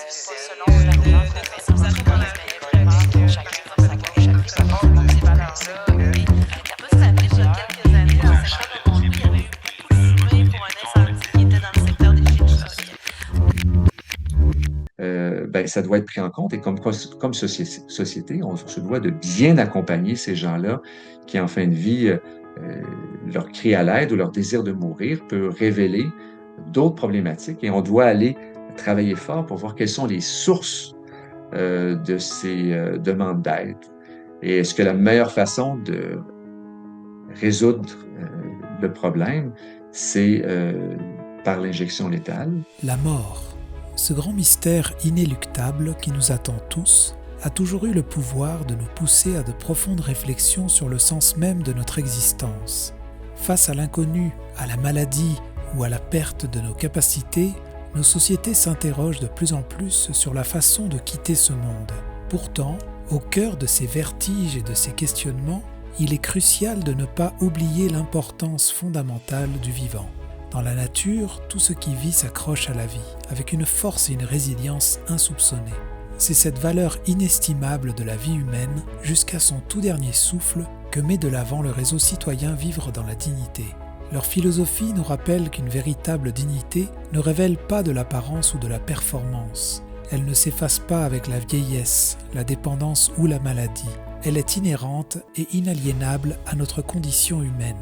pas selon de s'inscrire dans la mais vraiment que chacun va sa gauche, chacun sa droite, ces valeurs-là. Et t'as pas se rappeler, il y a quelques années, dans le secteur de Montréal, il y avait eu beaucoup de fumée pour un incendie qui était dans le secteur des Chichas. Ben, ça doit être pris en compte et comme société, on se doit de bien accompagner ces gens-là qui, en fin de vie, leur cri à l'aide ou leur désir de mourir peut révéler d'autres problématiques et on doit aller travailler fort pour voir quelles sont les sources de ces demandes d'aide. Et est-ce que la meilleure façon de résoudre le problème, c'est par l'injection létale? La mort, ce grand mystère inéluctable qui nous attend tous, a toujours eu le pouvoir de nous pousser à de profondes réflexions sur le sens même de notre existence. Face à l'inconnu, à la maladie ou à la perte de nos capacités, nos sociétés s'interrogent de plus en plus sur la façon de quitter ce monde. Pourtant, au cœur de ces vertiges et de ces questionnements, il est crucial de ne pas oublier l'importance fondamentale du vivant. Dans la nature, tout ce qui vit s'accroche à la vie, avec une force et une résilience insoupçonnées. C'est cette valeur inestimable de la vie humaine, jusqu'à son tout dernier souffle, que met de l'avant le réseau citoyen Vivre dans la dignité. Leur philosophie nous rappelle qu'une véritable dignité ne révèle pas de l'apparence ou de la performance. Elle ne s'efface pas avec la vieillesse, la dépendance ou la maladie. Elle est inhérente et inaliénable à notre condition humaine.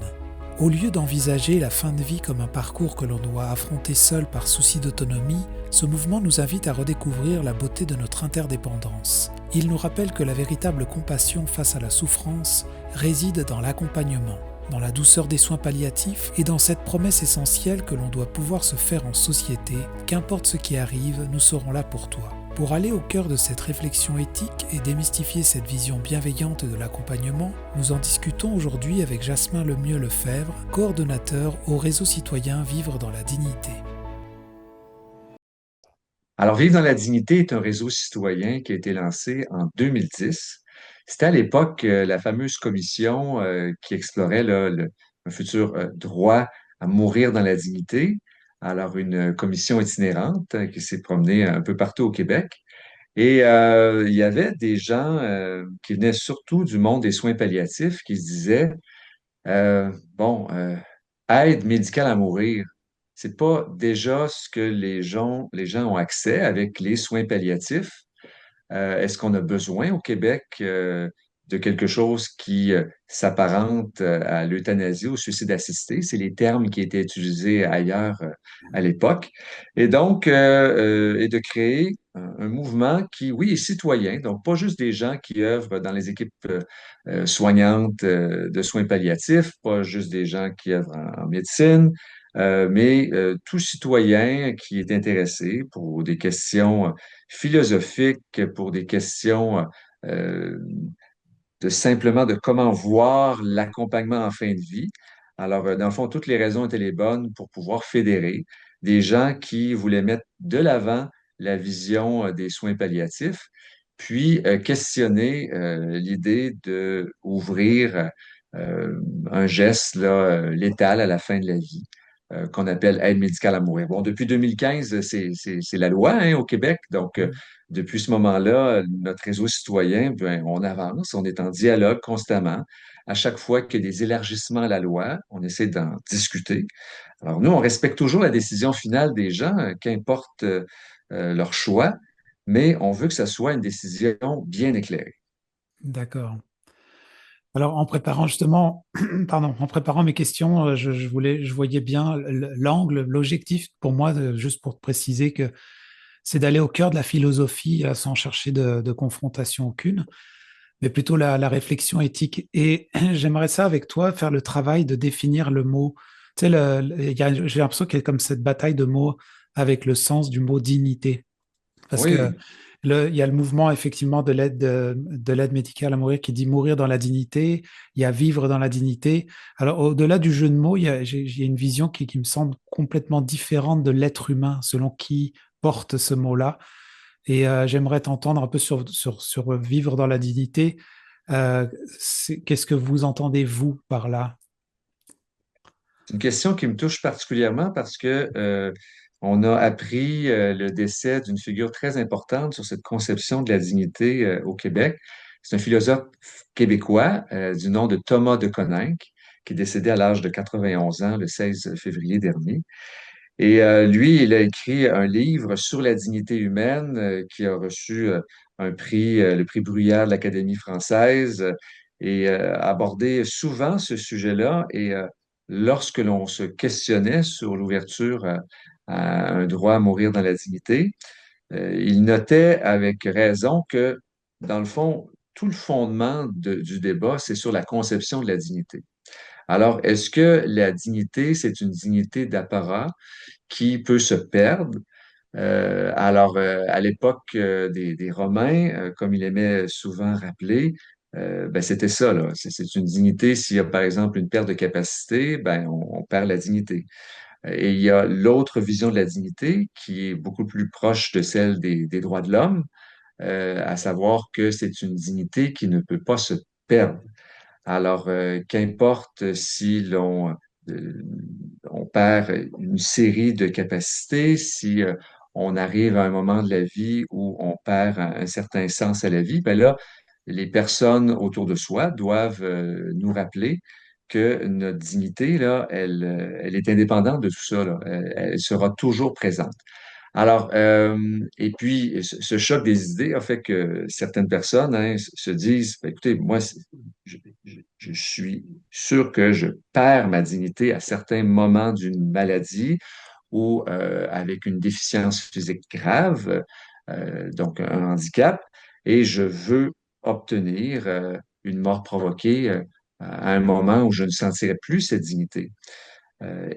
Au lieu d'envisager la fin de vie comme un parcours que l'on doit affronter seul par souci d'autonomie, ce mouvement nous invite à redécouvrir la beauté de notre interdépendance. Il nous rappelle que la véritable compassion face à la souffrance réside dans l'accompagnement, dans la douceur des soins palliatifs et dans cette promesse essentielle que l'on doit pouvoir se faire en société, qu'importe ce qui arrive, nous serons là pour toi. Pour aller au cœur de cette réflexion éthique et démystifier cette vision bienveillante de l'accompagnement, nous en discutons aujourd'hui avec Jasmin Lemieux-Lefebvre, coordonnateur au réseau citoyen Vivre dans la dignité. Alors, Vivre dans la dignité est un réseau citoyen qui a été lancé en 2010. C'était à l'époque la fameuse commission qui explorait là, un futur droit à mourir dans la dignité. Alors, une commission itinérante qui s'est promenée un peu partout au Québec. Et il y avait des gens qui venaient surtout du monde des soins palliatifs qui se disaient, bon, aide médicale à mourir, c'est pas déjà ce que les gens ont accès avec les soins palliatifs. Est-ce qu'on a besoin au Québec de quelque chose qui s'apparente à l'euthanasie, au suicide assisté? C'est les termes qui étaient utilisés ailleurs à l'époque. Et donc, et de créer un mouvement qui, oui, est citoyen, donc pas juste des gens qui œuvrent dans les équipes soignantes de soins palliatifs, pas juste des gens qui œuvrent en médecine, mais tout citoyen qui est intéressé pour des questions philosophiques, pour des questions euh, de simplement de comment voir l'accompagnement en fin de vie. Alors, dans le fond, toutes les raisons étaient les bonnes pour pouvoir fédérer des gens qui voulaient mettre de l'avant la vision des soins palliatifs, puis questionner l'idée de ouvrir un geste là, létal à la fin de la vie qu'on appelle aide médicale à mourir. Bon, depuis 2015, c'est la loi hein, au Québec. Donc, depuis ce moment-là, notre réseau citoyen, ben, on avance, on est en dialogue constamment. À chaque fois qu'il y a des élargissements à la loi, on essaie d'en discuter. Alors, nous, on respecte toujours la décision finale des gens, qu'importe leur choix, mais on veut que ce soit une décision bien éclairée. D'accord. Alors, en préparant justement, pardon, en préparant mes questions, je voyais bien l'angle, l'objectif pour moi, juste pour te préciser que c'est d'aller au cœur de la philosophie sans chercher de confrontation aucune, mais plutôt la réflexion éthique. Et j'aimerais ça avec toi, faire le travail de définir le mot. Tu sais, j'ai l'impression qu'il y a comme cette bataille de mots avec le sens du mot dignité. Parce que Oui, il y a le mouvement effectivement de l'aide médicale à mourir qui dit mourir dans la dignité, il y a vivre dans la dignité. Alors au-delà du jeu de mots, j'ai une vision qui me semble complètement différente de l'être humain selon qui porte ce mot-là. Et j'aimerais t'entendre un peu sur vivre dans la dignité. Qu'est-ce que vous entendez, vous, par là? c'est une question qui me touche particulièrement parce que on a appris le décès d'une figure très importante sur cette conception de la dignité au Québec. C'est un philosophe québécois du nom de Thomas de Coninck, qui est décédé à l'âge de 91 ans le 16 février dernier. Et lui, il a écrit un livre sur la dignité humaine qui a reçu un prix, le prix Bruyère de l'Académie française, et abordé souvent ce sujet-là. Et lorsque l'on se questionnait sur l'ouverture à un droit à mourir dans la dignité, il notait avec raison que, dans le fond, tout le fondement du débat, c'est sur la conception de la dignité. Alors, est-ce que la dignité, c'est une dignité d'apparat qui peut se perdre? À l'époque des Romains, comme il aimait souvent rappeler, ben, c'était ça, là. C'est une dignité. S'il y a, par exemple, une perte de capacité, ben, on perd la dignité. Et il y a l'autre vision de la dignité qui est beaucoup plus proche de celle des droits de l'homme, à savoir que c'est une dignité qui ne peut pas se perdre. Alors, qu'importe si on perd une série de capacités, si on arrive à un moment de la vie où on perd un certain sens à la vie, ben là, les personnes autour de soi doivent nous rappeler que notre dignité, là, elle est indépendante de tout ça, là. Elle sera toujours présente. Alors, et puis, ce choc des idées a fait que certaines personnes hein, se disent, ben, écoutez, moi, je suis sûr que je perds ma dignité à certains moments d'une maladie ou avec une déficience physique grave, donc un handicap, et je veux obtenir une mort provoquée à un moment où je ne sentirai plus cette dignité.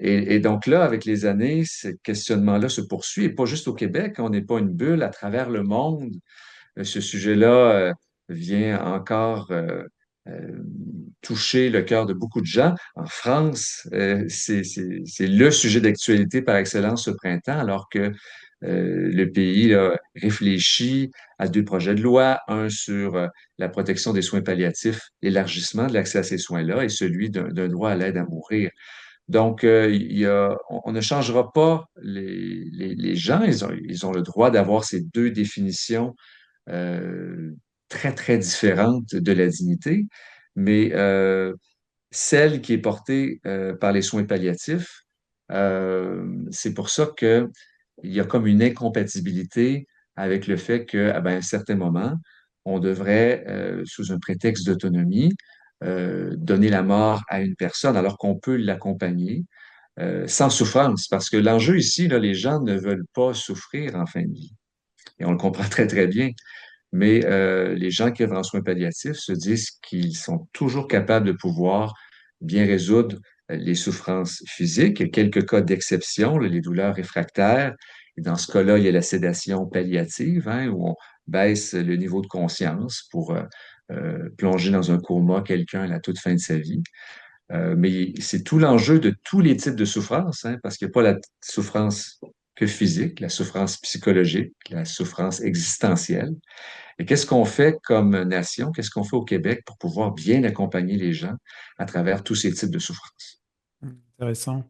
Et donc là, avec les années, ce questionnement-là se poursuit, et pas juste au Québec, on n'est pas une bulle à travers le monde. Ce sujet-là vient encore euh, toucher le cœur de beaucoup de gens. En France, c'est le sujet d'actualité par excellence ce printemps, alors que le pays là, réfléchit à deux projets de loi, un sur la protection des soins palliatifs, l'élargissement de l'accès à ces soins-là, et celui d'un droit à l'aide à mourir. Donc, on ne changera pas les gens. Ils ont le droit d'avoir ces deux définitions euh, très, très différentes de la dignité. Mais celle qui est portée par les soins palliatifs, c'est pour ça qu'il y a comme une incompatibilité avec le fait qu'à un certain moment, on devrait, sous un prétexte d'autonomie, donner la mort à une personne alors qu'on peut l'accompagner sans souffrance, parce que l'enjeu ici, là, les gens ne veulent pas souffrir en fin de vie. Et on le comprend très, très bien. Mais les gens qui œuvrent en soins palliatifs se disent qu'ils sont toujours capables de pouvoir bien résoudre les souffrances physiques. Il y a quelques cas d'exception, là, les douleurs réfractaires. Et dans ce cas-là, il y a la sédation palliative, hein, où on baisse le niveau de conscience pour plonger dans un coma quelqu'un à la toute fin de sa vie. Mais c'est tout l'enjeu de tous les types de souffrance, hein, parce qu'il n'y a pas la souffrance que physique, la souffrance psychologique, la souffrance existentielle. Et qu'est-ce qu'on fait comme nation, qu'est-ce qu'on fait au Québec pour pouvoir bien accompagner les gens à travers tous ces types de souffrances? Intéressant.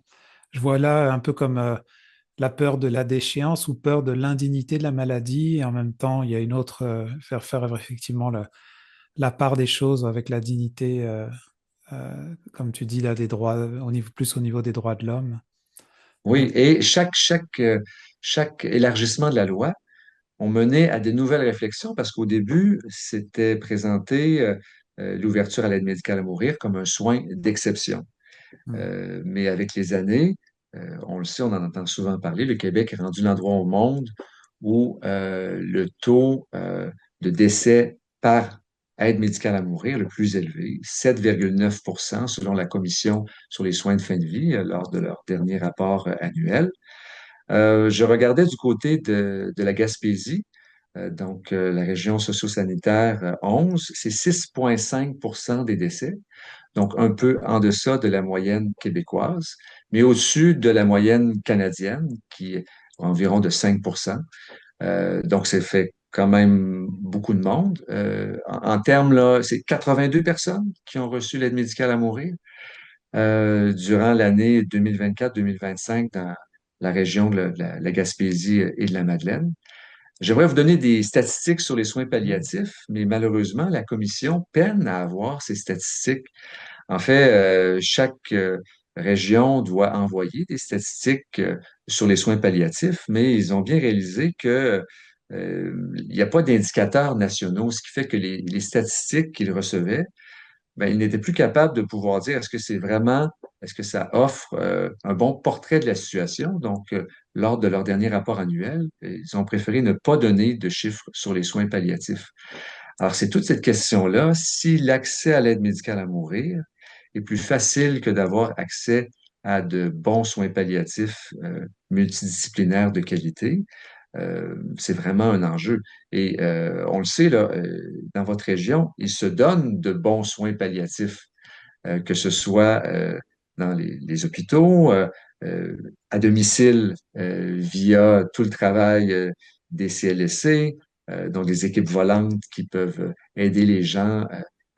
Je vois là un peu comme la peur de la déchéance ou peur de l'indignité de la maladie. Et en même temps, il y a une autre, faire effectivement la part des choses avec la dignité, comme tu dis là, des droits, plus au niveau des droits de l'homme. Euh, Oui, et chaque élargissement de la loi ont mené à des nouvelles réflexions parce qu'au début, c'était présenté l'ouverture à l'aide médicale à mourir comme un soin d'exception. mm, Mais avec les années, on le sait, on en entend souvent parler, le Québec est rendu l'endroit au monde où le taux de décès par aide médicale à mourir le plus élevé, 7,9 selon la Commission sur les soins de fin de vie lors de leur dernier rapport annuel. Je regardais du côté de la Gaspésie, donc la région socio-sanitaire 11, c'est 6,5 des décès, donc un peu en deçà de la moyenne québécoise, mais au-dessus de la moyenne canadienne, qui est environ de 5. Donc, c'est fait quand même beaucoup de monde. En termes, là, c'est 82 personnes qui ont reçu l'aide médicale à mourir durant l'année 2024-2025 la région de la Gaspésie et de la Madeleine. J'aimerais vous donner des statistiques sur les soins palliatifs, mais malheureusement, la Commission peine à avoir ces statistiques. En fait, chaque région doit envoyer des statistiques sur les soins palliatifs, mais ils ont bien réalisé que il n'y a pas d'indicateurs nationaux, ce qui fait que les statistiques qu'ils recevaient, ben, ils n'étaient plus capables de pouvoir dire est-ce que ça offre un bon portrait de la situation. Donc, lors de leur dernier rapport annuel, ils ont préféré ne pas donner de chiffres sur les soins palliatifs. Alors, c'est toute cette question-là. Si l'accès à l'aide médicale à mourir est plus facile que d'avoir accès à de bons soins palliatifs multidisciplinaires de qualité, c'est vraiment un enjeu. Et on le sait, là, dans votre région, ils se donnent de bons soins palliatifs, que ce soit dans les hôpitaux, euh, à domicile, via tout le travail des CLSC, donc des équipes volantes qui peuvent aider les gens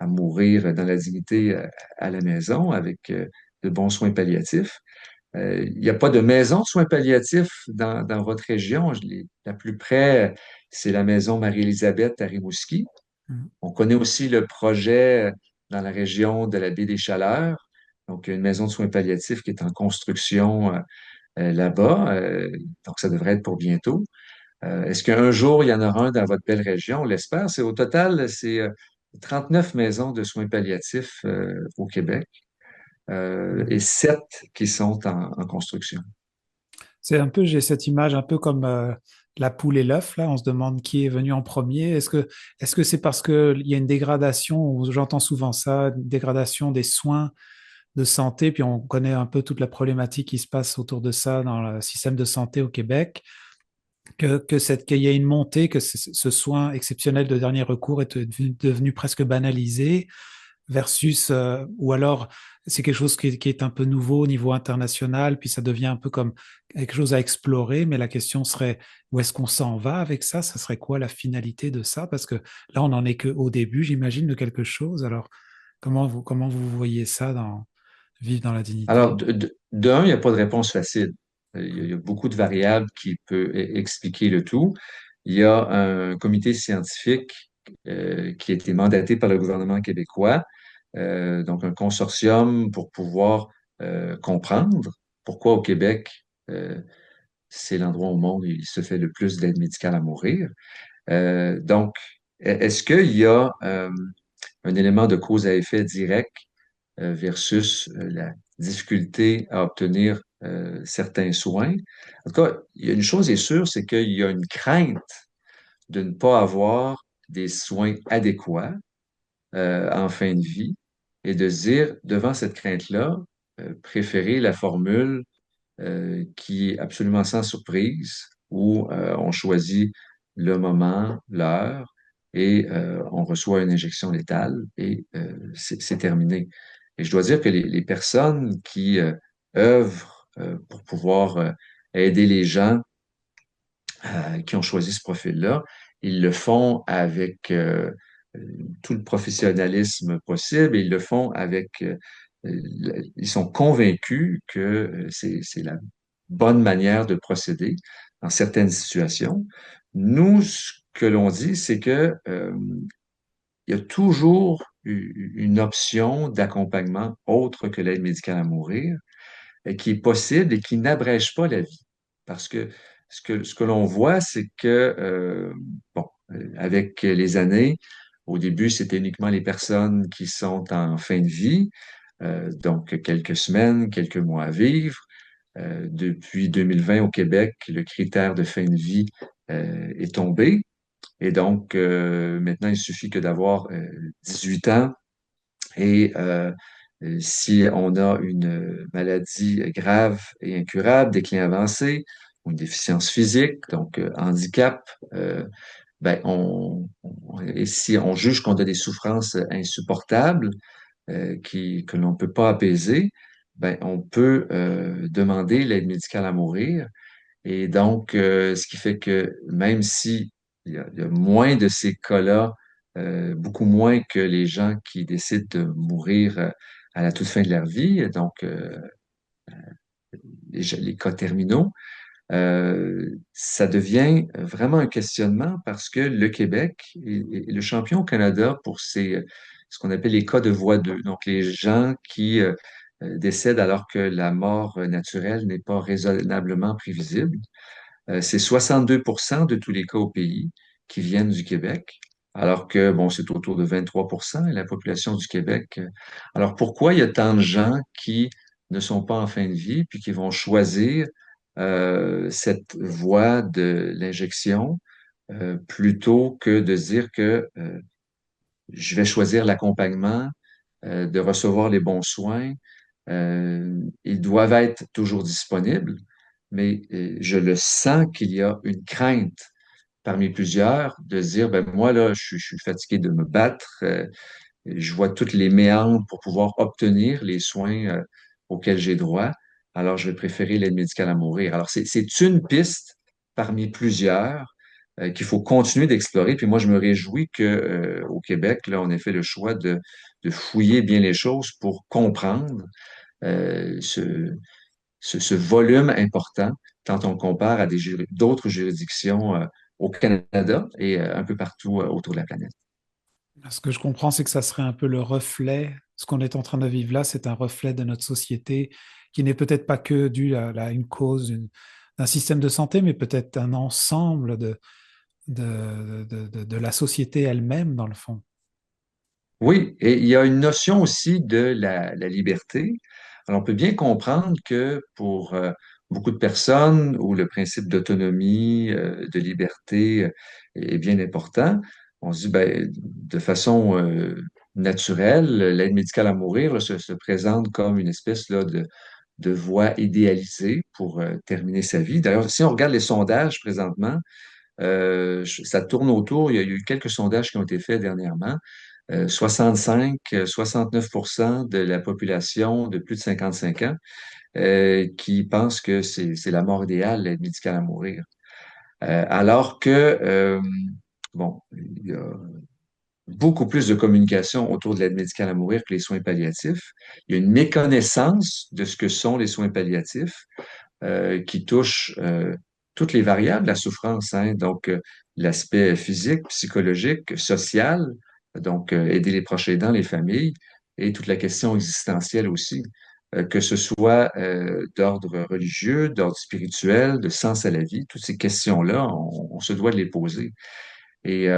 à mourir dans la dignité à la maison avec de bons soins palliatifs. Il n'y a pas de maison de soins palliatifs dans votre région. La plus près, c'est la maison Marie-Élisabeth à Rimouski. Mhm. On connaît aussi le projet dans la région de la baie des Chaleurs, donc une maison de soins palliatifs qui est en construction là-bas. Donc, ça devrait être pour bientôt. Est-ce qu'un jour, il y en aura un dans votre belle région? On l'espère. C'est au total, c'est 39 maisons de soins palliatifs au Québec et Mhm. 7 qui sont en construction. C'est un peu, j'ai cette image un peu comme la poule et l'œuf, là. On se demande qui est venu en premier. Est-ce que c'est parce qu'il y a une dégradation, ou j'entends souvent ça, une dégradation des soins de santé, puis on connaît un peu toute la problématique qui se passe autour de ça dans le système de santé au Québec, qu'il y a une montée, que ce soin exceptionnel de dernier recours est devenu presque banalisé, versus, ou alors c'est quelque chose qui est un peu nouveau au niveau international, puis ça devient un peu comme quelque chose à explorer, mais la question serait, où est-ce qu'on s'en va avec ça? Ça serait quoi la finalité de ça? Parce que là, on n'en est qu'au début, j'imagine, de quelque chose. Alors, comment vous voyez ça dans vivre dans la Alors, dignité? d'un, il n'y a pas de réponse facile. Il y a beaucoup de variables qui peuvent expliquer le tout. Il y a un comité scientifique qui a été mandaté par le gouvernement québécois, donc un consortium pour pouvoir comprendre pourquoi au Québec, c'est l'endroit au monde où il se fait le plus d'aide médicale à mourir. Donc, est-ce qu'il y a un élément de cause à effet direct versus la difficulté à obtenir certains soins? En tout cas, il y a une chose est sûre, c'est qu'il y a une crainte de ne pas avoir des soins adéquats en fin de vie et de se dire, devant cette crainte-là, préférer la formule qui est absolument sans surprise, où on choisit le moment, l'heure, et on reçoit une injection létale et c'est terminé. Et je dois dire que les personnes qui œuvrent pour pouvoir aider les gens qui ont choisi ce profil-là, ils le font avec tout le professionnalisme possible et ils le font avec, ils sont convaincus que c'est la bonne manière de procéder dans certaines situations. Nous, ce que l'on dit, c'est que il y a toujours une option d'accompagnement autre que l'aide médicale à mourir qui est possible et qui n'abrège pas la vie. Parce que ce que l'on voit, c'est que, bon, avec les années, au début, c'était uniquement les personnes qui sont en fin de vie, donc quelques semaines, quelques mois à vivre. Depuis 2020 au Québec, le critère de fin de vie est tombé. Et donc, maintenant, il suffit que d'avoir 18 ans et si on a une maladie grave et incurable, déclin avancé, ou une déficience physique, donc handicap, ben et si on juge qu'on a des souffrances insupportables que l'on ne peut pas apaiser, ben on peut demander l'aide médicale à mourir. Et donc, ce qui fait que même si il y a moins de ces cas-là, beaucoup moins que les gens qui décident de mourir à la toute fin de leur vie, donc les cas terminaux, ça devient vraiment un questionnement parce que le Québec est le champion au Canada pour ce qu'on appelle les cas de voie 2. Donc, les gens qui décèdent alors que la mort naturelle n'est pas raisonnablement prévisible. C'est 62% de tous les cas au pays qui viennent du Québec, alors que, bon, c'est autour de 23% et la population du Québec. Alors, pourquoi il y a tant de gens qui ne sont pas en fin de vie, puis qui vont choisir cette voie de l'injection plutôt que de se dire que je vais choisir l'accompagnement, de recevoir les bons soins. Ils doivent être toujours disponibles, mais je le sens qu'il y a une crainte parmi plusieurs de se dire, ben moi là, je suis fatigué de me battre, je vois toutes les méandres pour pouvoir obtenir les soins auxquels j'ai droit, alors je vais préférer l'aide médicale à mourir. Alors c'est une piste parmi plusieurs qu'il faut continuer d'explorer. Puis moi, je me réjouis que au Québec, là, on ait fait le choix de fouiller bien les choses pour comprendre euh, ce, ce volume important quand on compare à d'autres juridictions au Canada et un peu partout autour de la planète. Ce que je comprends, c'est que ça serait un peu le reflet, ce qu'on est en train de vivre là, c'est un reflet de notre société qui n'est peut-être pas que dû à une cause d'un système de santé, mais peut-être un ensemble de la société elle-même, dans le fond. Oui, et il y a une notion aussi de la liberté. Alors, on peut bien comprendre que pour beaucoup de personnes où le principe d'autonomie, de liberté est bien important, on se dit, ben, de façon naturelle, l'aide médicale à mourir là, se présente comme une espèce là, de voie idéalisée pour terminer sa vie. D'ailleurs, si on regarde les sondages présentement, ça tourne autour, il y a eu quelques sondages qui ont été faits dernièrement 65-69% de la population de plus de 55 ans qui pense que c'est la mort idéale, l'aide médicale à mourir. Alors que, bon, il y a beaucoup plus de communication autour de l'aide médicale à mourir que les soins palliatifs. Il y a une méconnaissance de ce que sont les soins palliatifs qui touchent toutes les variables de la souffrance, hein, donc l'aspect physique, psychologique, social, donc aider les proches aidants, les familles, et toute la question existentielle aussi, que ce soit d'ordre religieux, d'ordre spirituel, de sens à la vie, toutes ces questions-là, on se doit de les poser. Et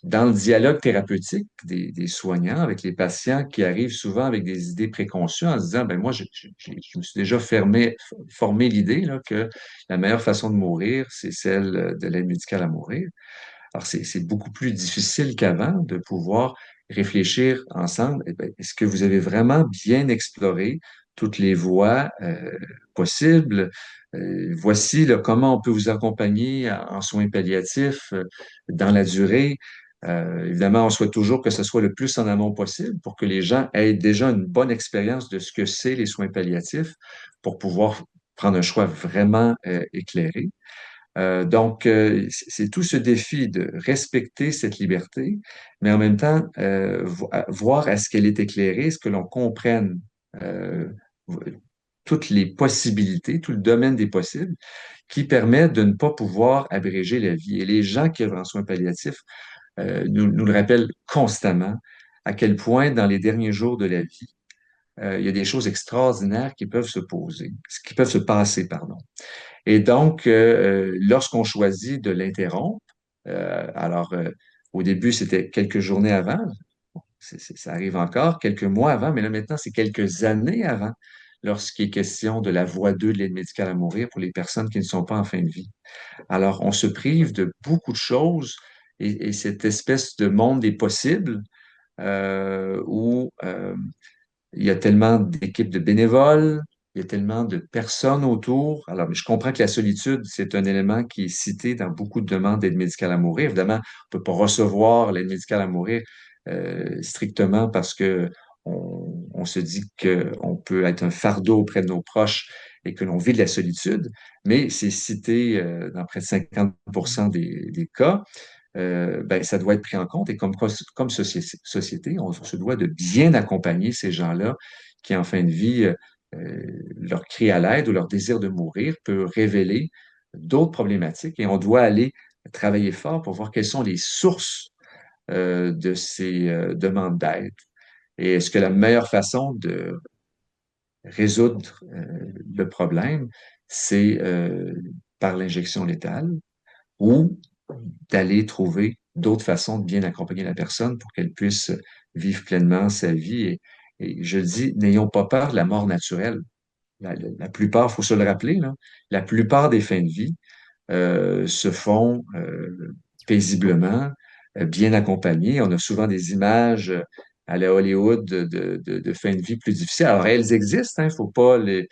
dans le dialogue thérapeutique des soignants avec les patients qui arrivent souvent avec des idées préconçues en se disant, ben moi, je me suis déjà formé l'idée là, que la meilleure façon de mourir, c'est celle de l'aide médicale à mourir. Alors, c'est beaucoup plus difficile qu'avant de pouvoir réfléchir ensemble. Eh ben, est-ce que vous avez vraiment bien exploré toutes les voies possibles? Voici là, comment on peut vous accompagner en soins palliatifs dans la durée. Évidemment, on souhaite toujours que ce soit le plus en amont possible pour que les gens aient déjà une bonne expérience de ce que c'est les soins palliatifs pour pouvoir prendre un choix vraiment éclairé. C'est tout ce défi de respecter cette liberté, mais en même temps, voir est-ce qu'elle est éclairée, est-ce que l'on comprenne euh, toutes les possibilités, tout le domaine des possibles, qui permet de ne pas pouvoir abréger la vie. Et les gens qui œuvrent en soins palliatifs nous le rappellent constamment, à quel point dans les derniers jours de la vie, il y a des choses extraordinaires qui peuvent se poser, qui peuvent se passer, pardon. Et donc, lorsqu'on choisit de l'interrompre, au début, c'était quelques journées avant, ça arrive encore, quelques mois avant, mais là maintenant, c'est quelques années avant, lorsqu'il est question de la voie 2 de l'aide médicale à mourir pour les personnes qui ne sont pas en fin de vie. Alors, on se prive de beaucoup de choses et cette espèce de monde des possibles où il y a tellement d'équipes de bénévoles, il y a tellement de personnes autour. Alors, je comprends que la solitude, c'est un élément qui est cité dans beaucoup de demandes d'aide médicale à mourir. Évidemment, on ne peut pas recevoir l'aide médicale à mourir strictement parce que on se dit qu'on peut être un fardeau auprès de nos proches et que l'on vit de la solitude, mais c'est cité dans près de 50% des cas ben, ça doit être pris en compte. Et comme société, on se doit de bien accompagner ces gens-là qui, en fin de vie, leur cri à l'aide ou leur désir de mourir peut révéler d'autres problématiques et on doit aller travailler fort pour voir quelles sont les sources de ces demandes d'aide. Et est-ce que la meilleure façon de résoudre le problème, c'est par l'injection létale ou d'aller trouver d'autres façons de bien accompagner la personne pour qu'elle puisse vivre pleinement sa vie. Et je le dis, n'ayons pas peur de la mort naturelle. La plupart, il faut se le rappeler, là, la plupart des fins de vie se font paisiblement, bien accompagnées. On a souvent des images à la Hollywood de fin de vie plus difficiles. Alors, elles existent, il faut pas les,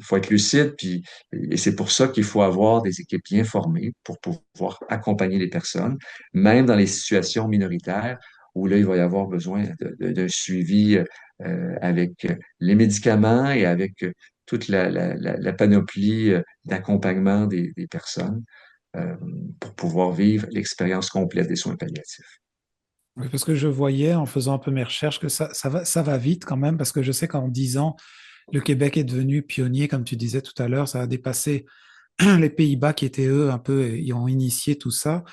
faut être lucide, puis, et c'est pour ça qu'il faut avoir des équipes bien formées pour pouvoir accompagner les personnes, même dans les situations minoritaires où là, il va y avoir besoin d'un suivi avec les médicaments et avec toute la panoplie d'accompagnement des personnes euh, pour pouvoir vivre l'expérience complète des soins palliatifs. Oui, parce que je voyais en faisant un peu mes recherches que ça va vite quand même, parce que je sais qu'en 10 ans, le Québec est devenu pionnier, comme tu disais tout à l'heure, ça a dépassé les Pays-Bas qui étaient eux un peu, ils ont initié tout ça.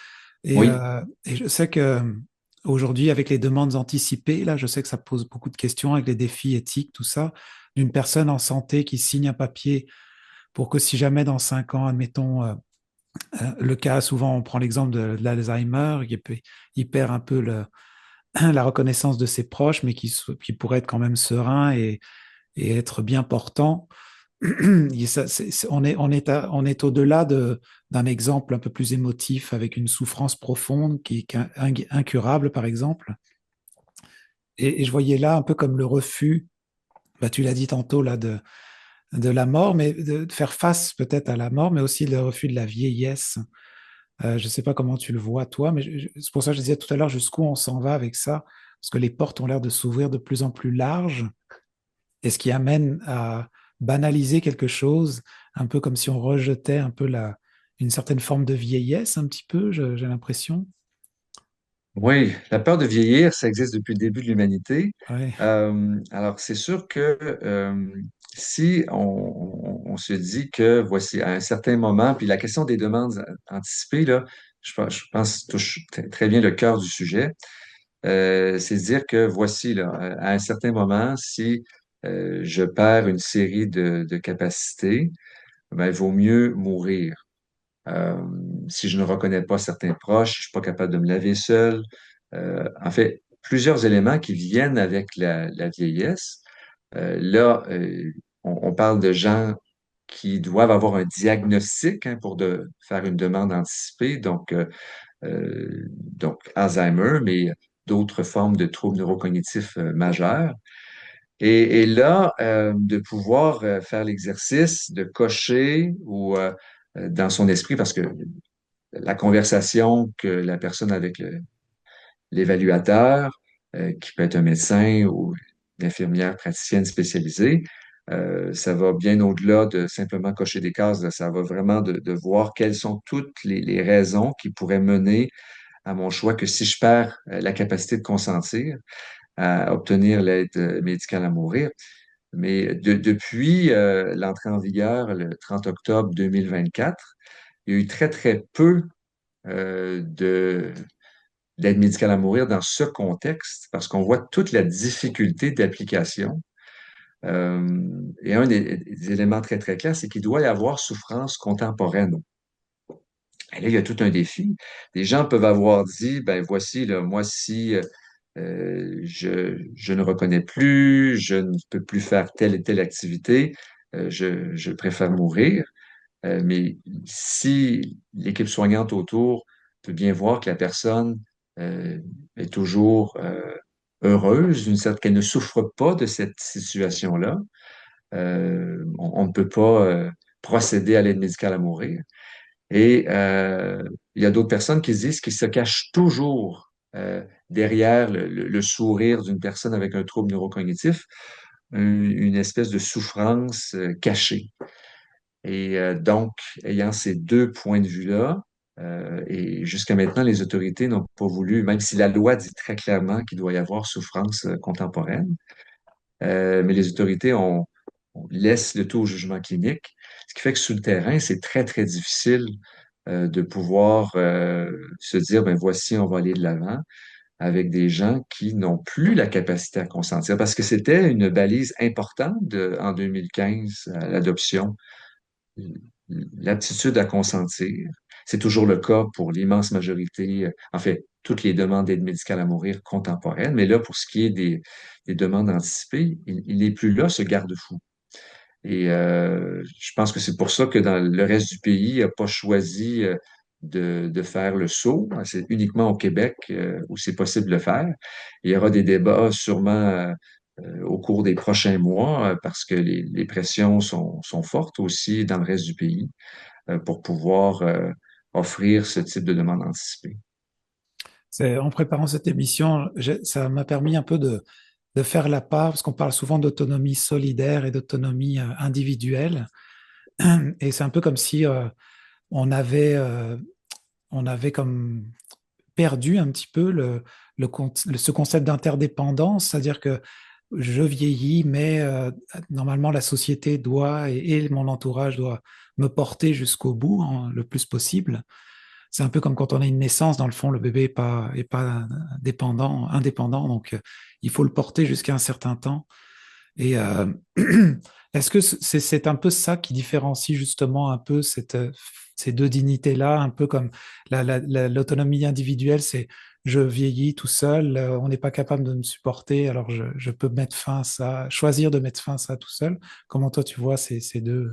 Oui, Et je sais que aujourd'hui, avec les demandes anticipées, là, je sais que ça pose beaucoup de questions avec les défis éthiques, tout ça, d'une personne en santé qui signe un papier pour que si jamais dans 5 ans, admettons, le cas, souvent on prend l'exemple de l'Alzheimer, il perd un peu la reconnaissance de ses proches, mais qui pourrait être quand même serein et être bien portant. On est au-delà d'un exemple un peu plus émotif avec une souffrance profonde qui est incurable, par exemple. Et je voyais là un peu comme le refus, bah, tu l'as dit tantôt, là, de la mort, mais de faire face peut-être à la mort, mais aussi le refus de la vieillesse. Je ne sais pas comment tu le vois, toi, mais c'est pour ça que je disais tout à l'heure jusqu'où on s'en va avec ça, parce que les portes ont l'air de s'ouvrir de plus en plus larges, et ce qui amène à banaliser quelque chose, un peu comme si on rejetait un peu une certaine forme de vieillesse, un petit peu, j'ai l'impression. oui, la peur de vieillir, ça existe depuis le début de l'humanité. Ouais. Alors, c'est sûr que si on se dit que voici à un certain moment, puis la question des demandes anticipées, là, je pense touche très bien le cœur du sujet. C'est dire que voici, là, à un certain moment, si je perds une série de capacités, ben, il vaut mieux mourir. Euh, si je ne reconnais pas certains proches, je suis pas capable de me laver seul. En fait, plusieurs éléments qui viennent avec la vieillesse. Là, on parle de gens qui doivent avoir un diagnostic pour faire une demande anticipée, donc Alzheimer, mais d'autres formes de troubles neurocognitifs majeurs. Et là, de pouvoir faire l'exercice de cocher ou dans son esprit, parce que la conversation que la personne avec l'évaluateur, qui peut être un médecin ou une infirmière praticienne spécialisée, ça va bien au-delà de simplement cocher des cases. Là. Ça va vraiment de voir quelles sont toutes les raisons qui pourraient mener à mon choix que si je perds la capacité de consentir à obtenir l'aide médicale à mourir. Mais depuis l'entrée en vigueur le 30 octobre 2024, il y a eu très, très peu de d'aide médicale à mourir dans ce contexte parce qu'on voit toute la difficulté d'application. Et un des éléments très, très clairs, c'est qu'il doit y avoir souffrance contemporaine. Et là, il y a tout un défi. Les gens peuvent avoir dit, ben voici, là, moi, si je ne reconnais plus, je ne peux plus faire telle et telle activité, je préfère mourir. Mais si l'équipe soignante autour peut bien voir que la personne euh, est toujours heureuse, qu'elle ne souffre pas de cette situation-là, on ne peut pas procéder à l'aide médicale à mourir. Et il y a d'autres personnes qui se disent qu'ils se cachent toujours derrière le sourire d'une personne avec un trouble neurocognitif, une espèce de souffrance cachée. Et donc, ayant ces deux points de vue-là, et jusqu'à maintenant, les autorités n'ont pas voulu, même si la loi dit très clairement qu'il doit y avoir souffrance contemporaine, mais les autorités ont on laisse le tout au jugement clinique, ce qui fait que sur le terrain, c'est très, très difficile de pouvoir se dire, ben voici, on va aller de l'avant avec des gens qui n'ont plus la capacité à consentir, parce que c'était une balise importante en 2015 à l'adoption, l'aptitude à consentir. C'est toujours le cas pour l'immense majorité, en fait, toutes les demandes d'aide médicale à mourir contemporaines, mais là, pour ce qui est des demandes anticipées, il n'est plus là, ce garde-fou. Et je pense que c'est pour ça que dans le reste du pays, n'a pas choisi de faire le saut. C'est uniquement au Québec où c'est possible de le faire. Il y aura des débats sûrement au cours des prochains mois parce que les pressions sont fortes aussi dans le reste du pays pour pouvoir offrir ce type de demande anticipée. En préparant cette émission, ça m'a permis un peu de faire la part, parce qu'on parle souvent d'autonomie solidaire et d'autonomie individuelle. Et c'est un peu comme si on avait, euh, on avait comme perdu un petit peu ce concept d'interdépendance, c'est-à-dire que je vieillis, mais normalement la société doit et mon entourage doit me porter jusqu'au bout, hein, le plus possible. C'est un peu comme quand on a une naissance, dans le fond, le bébé est pas indépendant, donc il faut le porter jusqu'à un certain temps. Et est-ce que c'est un peu ça qui différencie justement un peu ces deux dignités-là, un peu comme l'autonomie individuelle, c'est je vieillis tout seul, on n'est pas capable de me supporter, alors je peux mettre fin à ça, choisir de mettre fin à ça tout seul. Comment toi tu vois ces deux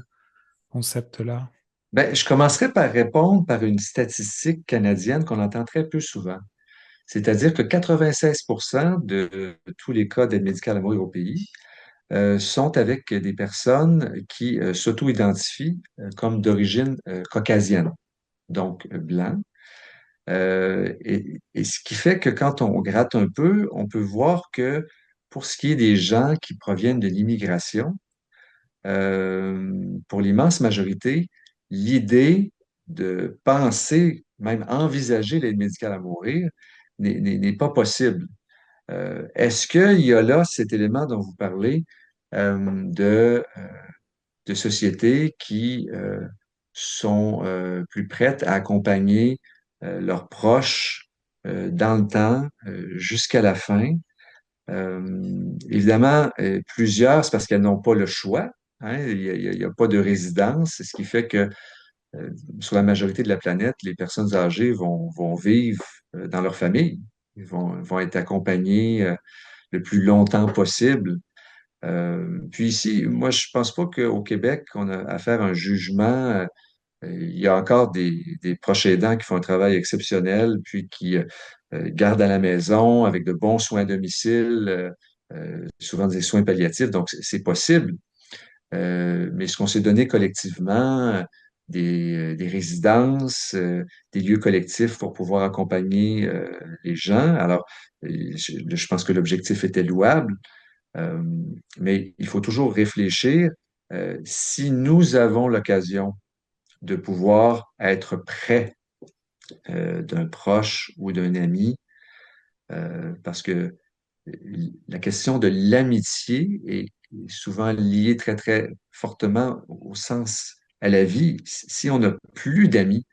concepts-là? Ben, je commencerai par répondre par une statistique canadienne qu'on entend très peu souvent. C'est-à-dire que 96% de tous les cas d'aide médicale à mourir au pays sont avec des personnes qui s'auto-identifient comme d'origine caucasienne, donc blanc. Et ce qui fait que quand on gratte un peu, on peut voir que pour ce qui est des gens qui proviennent de l'immigration, pour l'immense majorité, l'idée de penser, même envisager l'aide médicale à mourir, n'est pas possible. Est-ce qu'il y a là cet élément dont vous parlez de sociétés qui sont plus prêtes à accompagner leurs proches dans le temps jusqu'à la fin? Évidemment, plusieurs, c'est parce qu'elles n'ont pas le choix. Hein. Il y a pas de résidence, ce qui fait que sur la majorité de la planète, les personnes âgées vont vivre dans leur famille. Ils vont être accompagnés le plus longtemps possible. Puis ici, moi, je pense pas qu'au Québec, on a à faire un jugement. Il y a encore des proches aidants qui font un travail exceptionnel, puis qui gardent à la maison avec de bons soins à domicile, souvent des soins palliatifs. Donc, c'est possible. Mais ce qu'on s'est donné collectivement, des résidences, des lieux collectifs pour pouvoir accompagner les gens. Alors, je pense que l'objectif était louable, euh, mais il faut toujours réfléchir. Si nous avons l'occasion de pouvoir être près d'un proche ou d'un ami, parce que la question de l'amitié est souvent liée très, très fortement au sens à la vie. Si on n'a plus d'amis,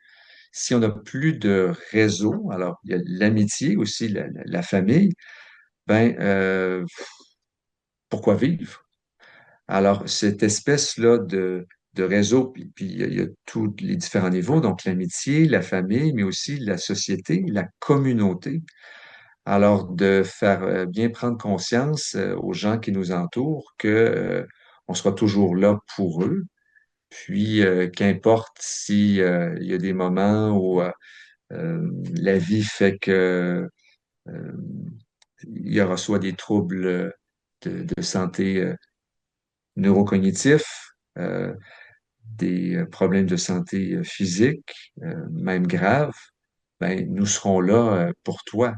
si on n'a plus de réseau, alors il y a l'amitié aussi, la famille, ben pourquoi vivre? Alors, cette espèce-là de réseau, puis il y a tous les différents niveaux, donc l'amitié, la famille, mais aussi la société, la communauté. Alors, de faire bien prendre conscience aux gens qui nous entourent que on sera toujours là pour eux. Puis, qu'importe si il y a des moments où la vie fait que euh, il y aura soit des troubles de santé neurocognitifs, des problèmes de santé physique, même graves, ben, nous serons là pour toi.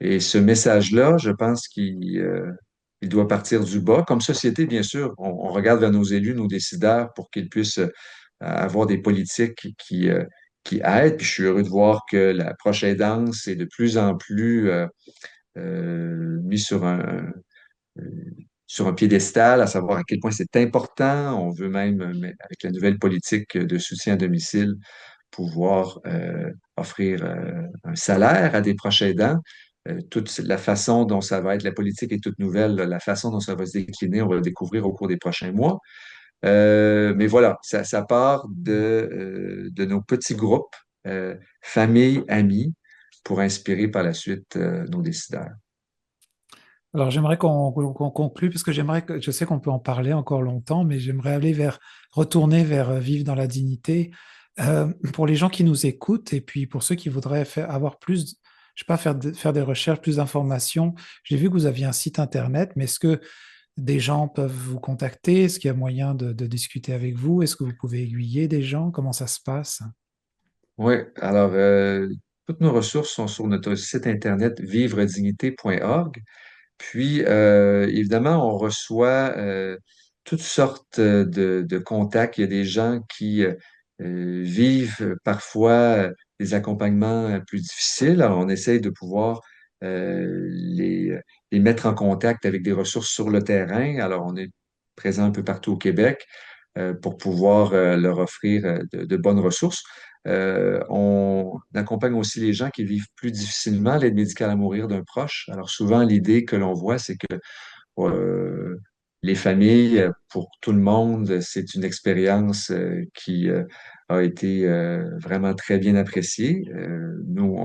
Et ce message-là, je pense il doit partir du bas. Comme société, bien sûr, on regarde vers nos élus, nos décideurs, pour qu'ils puissent avoir des politiques qui aident. Puis je suis heureux de voir que la proche aidance est de plus en plus mise sur sur un piédestal, à savoir à quel point c'est important. On veut même, avec la nouvelle politique de soutien à domicile, pouvoir offrir un salaire à des proches aidants. Toute la façon dont ça va être, la politique est toute nouvelle, la façon dont ça va se décliner, on va le découvrir au cours des prochains mois. Mais voilà, ça part de nos petits groupes, famille, amis, pour inspirer par la suite nos décideurs. Alors j'aimerais qu'on conclue, parce que je sais qu'on peut en parler encore longtemps, mais j'aimerais retourner vers vivre dans la dignité. Pour les gens qui nous écoutent et puis pour ceux qui voudraient avoir plus, je sais pas, faire des recherches, plus d'informations. J'ai vu que vous aviez un site internet, mais est-ce que des gens peuvent vous contacter? Est-ce qu'il y a moyen de discuter avec vous? Est-ce que vous pouvez aiguiller des gens? Comment ça se passe? Oui, alors toutes nos ressources sont sur notre site internet vivredignité.org. Puis, évidemment, on reçoit toutes sortes de contacts. Il y a des gens qui vivent parfois des accompagnements plus difficiles. Alors, on essaye de pouvoir les mettre en contact avec des ressources sur le terrain. Alors, on est présent un peu partout au Québec pour pouvoir leur offrir de bonnes ressources. On accompagne aussi les gens qui vivent plus difficilement l'aide médicale à mourir d'un proche. Alors souvent, l'idée que l'on voit, c'est que euh, les familles, pour tout le monde, c'est une expérience qui a été vraiment très bien appréciée. Nous,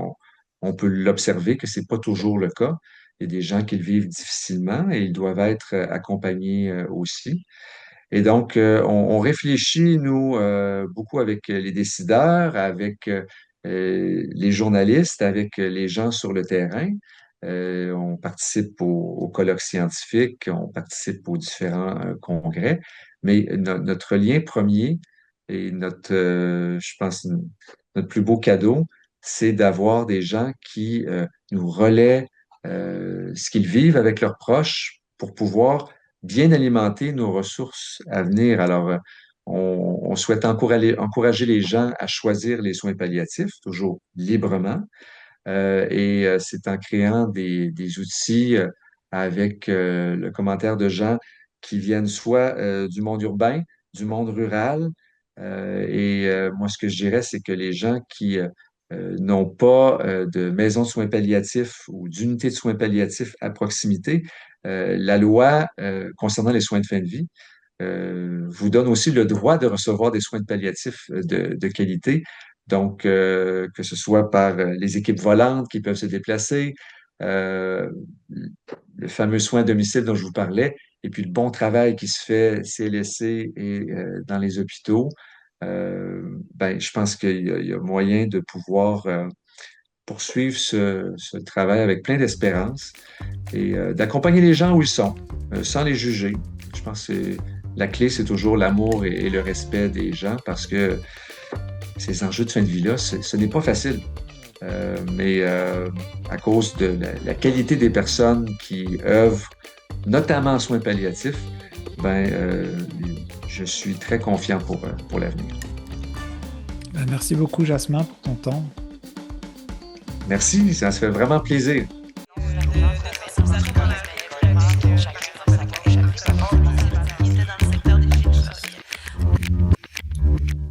on peut l'observer que c'est pas toujours le cas. Il y a des gens qui le vivent difficilement et ils doivent être accompagnés aussi. Et donc, on réfléchit, nous, beaucoup avec les décideurs, avec les journalistes, avec les gens sur le terrain. On participe aux colloques scientifiques, on participe aux différents congrès, mais notre lien premier et je pense, notre plus beau cadeau, c'est d'avoir des gens qui nous relaient ce qu'ils vivent avec leurs proches pour pouvoir bien alimenter nos ressources à venir. Alors, on souhaite encourager les gens à choisir les soins palliatifs, toujours librement, et c'est en créant des outils avec le commentaire de gens qui viennent soit du monde urbain, du monde rural, moi, ce que je dirais, c'est que les gens qui n'ont pas de maison de soins palliatifs ou d'unité de soins palliatifs à proximité, la loi concernant les soins de fin de vie vous donne aussi le droit de recevoir des soins de palliatifs de qualité. Donc, que ce soit par les équipes volantes qui peuvent se déplacer, euh, le fameux soin à domicile dont je vous parlais, et puis le bon travail qui se fait CLSC et dans les hôpitaux, je pense qu'il y a moyen de pouvoir poursuivre ce travail avec plein d'espérance et d'accompagner les gens où ils sont, sans les juger. Je pense que la clé, c'est toujours l'amour et le respect des gens parce que ces enjeux de fin de vie-là, ce n'est pas facile. Mais à cause de la qualité des personnes qui œuvrent, notamment en soins palliatifs, je suis très confiant pour l'avenir. Merci beaucoup, Jasmin, pour ton temps. Merci, ça se fait vraiment plaisir.